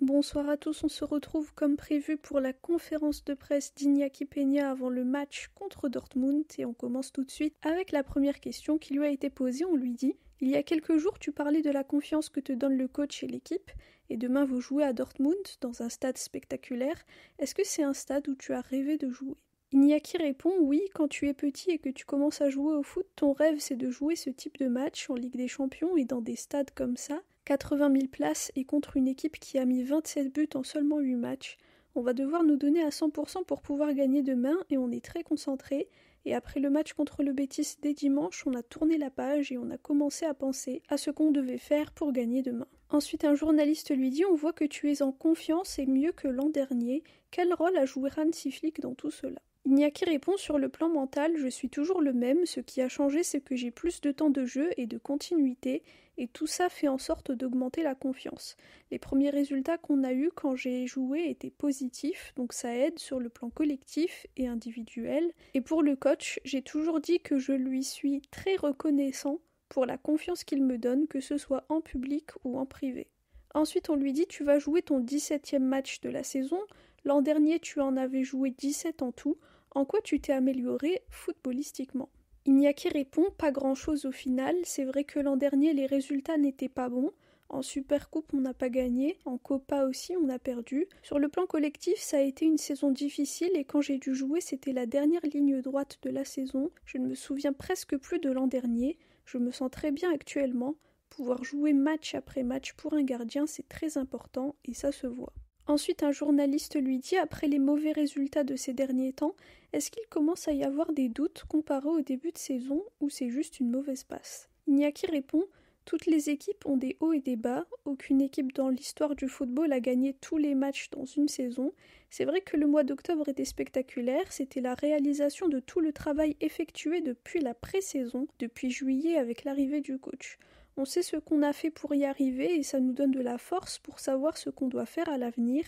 Bonsoir à tous, on se retrouve comme prévu pour la conférence de presse d'Iñaki Peña avant le match contre Dortmund et on commence tout de suite avec la première question qui lui a été posée. On lui dit « Il y a quelques jours tu parlais de la confiance que te donne le coach et l'équipe et demain vous jouez à Dortmund dans un stade spectaculaire. Est-ce que c'est un stade où tu as rêvé de jouer ?» Iñaki répond « Oui, quand tu es petit et que tu commences à jouer au foot, ton rêve c'est de jouer ce type de match en Ligue des Champions et dans des stades comme ça. 80 000 places et contre une équipe qui a mis 27 buts en seulement 8 matchs. On va devoir nous donner à 100% pour pouvoir gagner demain et on est très concentrés. Et après le match contre le Betis dès dimanche, on a tourné la page et on a commencé à penser à ce qu'on devait faire pour gagner demain. Ensuite, un journaliste lui dit « On voit que tu es en confiance et mieux que l'an dernier. Quel rôle a joué Hansi Flick dans tout cela ?» Iñaki répond « Sur le plan mental, je suis toujours le même. Ce qui a changé, c'est que j'ai plus de temps de jeu et de continuité. Et tout ça fait en sorte d'augmenter la confiance. Les premiers résultats qu'on a eus quand j'ai joué étaient positifs, donc ça aide sur le plan collectif et individuel. Et pour le coach, j'ai toujours dit que je lui suis très reconnaissant pour la confiance qu'il me donne, que ce soit en public ou en privé. Ensuite, on lui dit « Tu vas jouer ton 17e match de la saison. L'an dernier, tu en avais joué 17 en tout. En quoi tu t'es amélioré footballistiquement ?» Iñaki répond « Pas grand-chose au final. C'est vrai que l'an dernier, les résultats n'étaient pas bons. En Supercoupe, on n'a pas gagné. En Copa aussi, on a perdu. Sur le plan collectif, ça a été une saison difficile et quand j'ai dû jouer, c'était la dernière ligne droite de la saison. Je ne me souviens presque plus de l'an dernier. Je me sens très bien actuellement. Pouvoir jouer match après match pour un gardien, c'est très important et ça se voit. » Ensuite, un journaliste lui dit, après les mauvais résultats de ces derniers temps, est-ce qu'il commence à y avoir des doutes comparés au début de saison ou c'est juste une mauvaise passe ? Iñaki répond, toutes les équipes ont des hauts et des bas, aucune équipe dans l'histoire du football a gagné tous les matchs dans une saison. C'est vrai que le mois d'octobre était spectaculaire, c'était la réalisation de tout le travail effectué depuis la pré-saison, depuis juillet avec l'arrivée du coach. On sait ce qu'on a fait pour y arriver et ça nous donne de la force pour savoir ce qu'on doit faire à l'avenir.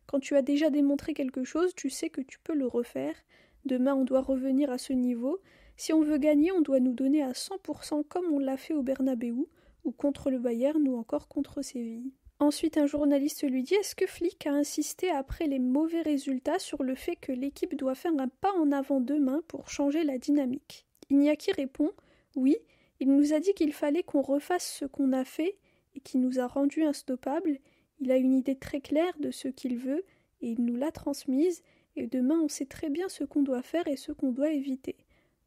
Quand tu as déjà démontré quelque chose, tu sais que tu peux le refaire. Demain, on doit revenir à ce niveau. Si on veut gagner, on doit nous donner à 100% comme on l'a fait au Bernabéu, ou contre le Bayern, ou encore contre Séville. Ensuite, un journaliste lui dit « Est-ce que Flick a insisté après les mauvais résultats sur le fait que l'équipe doit faire un pas en avant demain pour changer la dynamique ?» Iñaki répond « Oui. Il nous a dit qu'il fallait qu'on refasse ce qu'on a fait et qui nous a rendus instoppables. Il a une idée très claire de ce qu'il veut et il nous l'a transmise et demain on sait très bien ce qu'on doit faire et ce qu'on doit éviter.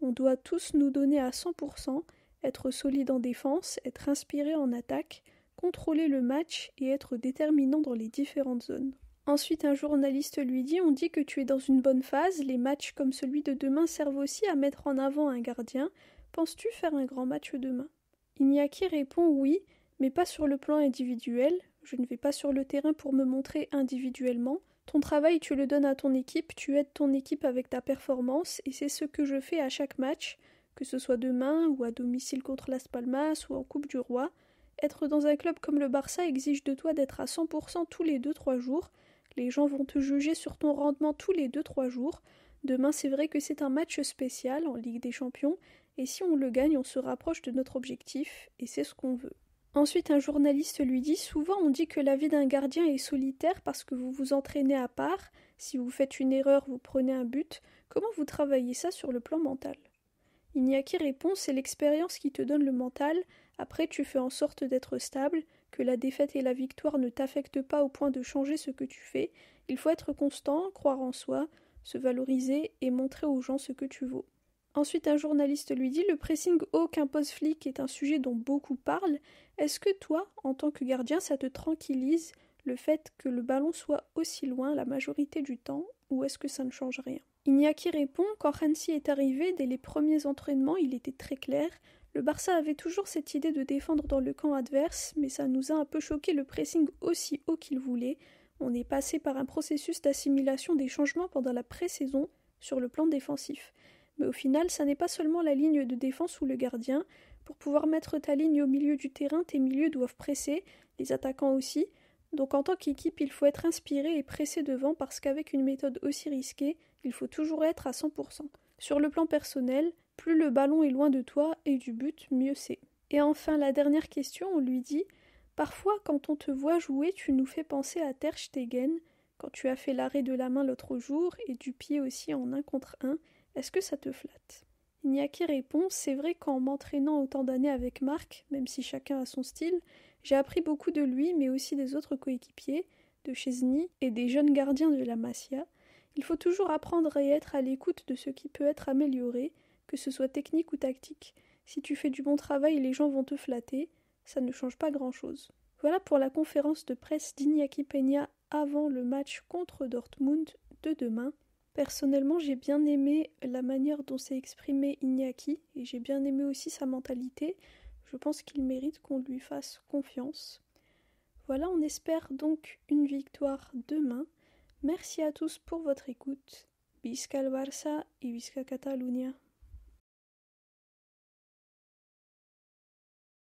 On doit tous nous donner à 100%, être solide en défense, être inspiré en attaque, contrôler le match et être déterminant dans les différentes zones. » Ensuite, un journaliste lui dit « On dit que tu es dans une bonne phase, les matchs comme celui de demain servent aussi à mettre en avant un gardien. Penses-tu faire un grand match demain ?» Iñaki répond « Oui, mais pas sur le plan individuel. Je ne vais pas sur le terrain pour me montrer individuellement. Ton travail, tu le donnes à ton équipe, tu aides ton équipe avec ta performance et c'est ce que je fais à chaque match, que ce soit demain ou à domicile contre Las Palmas ou en Coupe du Roi. Être dans un club comme le Barça exige de toi d'être à 100% tous les 2-3 jours. Les gens vont te juger sur ton rendement tous les 2-3 jours. Demain, c'est vrai que c'est un match spécial en Ligue des Champions, et si on le gagne, on se rapproche de notre objectif, et c'est ce qu'on veut. » Ensuite, un journaliste lui dit « Souvent, on dit que la vie d'un gardien est solitaire parce que vous vous entraînez à part. Si vous faites une erreur, vous prenez un but. Comment vous travaillez ça sur le plan mental ?» Iñaki répond « C'est l'expérience qui te donne le mental. Après, tu fais en sorte d'être stable, que la défaite et la victoire ne t'affectent pas au point de changer ce que tu fais. Il faut être constant, croire en soi, se valoriser et montrer aux gens ce que tu vaux. » Ensuite, un journaliste lui dit « Le pressing haut qu'impose Flick est un sujet dont beaucoup parlent. Est-ce que toi, en tant que gardien, ça te tranquillise le fait que le ballon soit aussi loin la majorité du temps ou est-ce que ça ne change rien ?» Iñaki répond « Quand Hansi est arrivé, dès les premiers entraînements, il était très clair. Le Barça avait toujours cette idée de défendre dans le camp adverse, mais ça nous a un peu choqué le pressing aussi haut qu'il voulait. On est passé par un processus d'assimilation des changements pendant la pré-saison sur le plan défensif. Mais au final, ça n'est pas seulement la ligne de défense ou le gardien. Pour pouvoir mettre ta ligne au milieu du terrain, tes milieux doivent presser, les attaquants aussi. Donc en tant qu'équipe, il faut être inspiré et pressé devant parce qu'avec une méthode aussi risquée, il faut toujours être à 100%. Sur le plan personnel, plus le ballon est loin de toi et du but, mieux c'est. » Et enfin, la dernière question, on lui dit Parfois, quand on te voit jouer, tu nous fais penser à Ter Stegen, quand tu as fait l'arrêt de la main l'autre jour et du pied aussi en 1 contre 1. Est-ce que ça te flatte? Iñaki répond: c'est vrai qu'en m'entraînant autant d'années avec Marc, même si chacun a son style, j'ai appris beaucoup de lui, mais aussi des autres coéquipiers, de Szczesny et des jeunes gardiens de la Masia. Il faut toujours apprendre et être à l'écoute de ce qui peut être amélioré, que ce soit technique ou tactique. Si tu fais du bon travail, les gens vont te flatter, ça ne change pas grand-chose. Voilà pour la conférence de presse d'Iñaki Peña avant le match contre Dortmund de demain. Personnellement, j'ai bien aimé la manière dont s'est exprimé Iñaki et j'ai bien aimé aussi sa mentalité. Je pense qu'il mérite qu'on lui fasse confiance. Voilà, on espère donc une victoire demain. Merci à tous pour votre écoute. Visca el Barça et Visca Catalunya.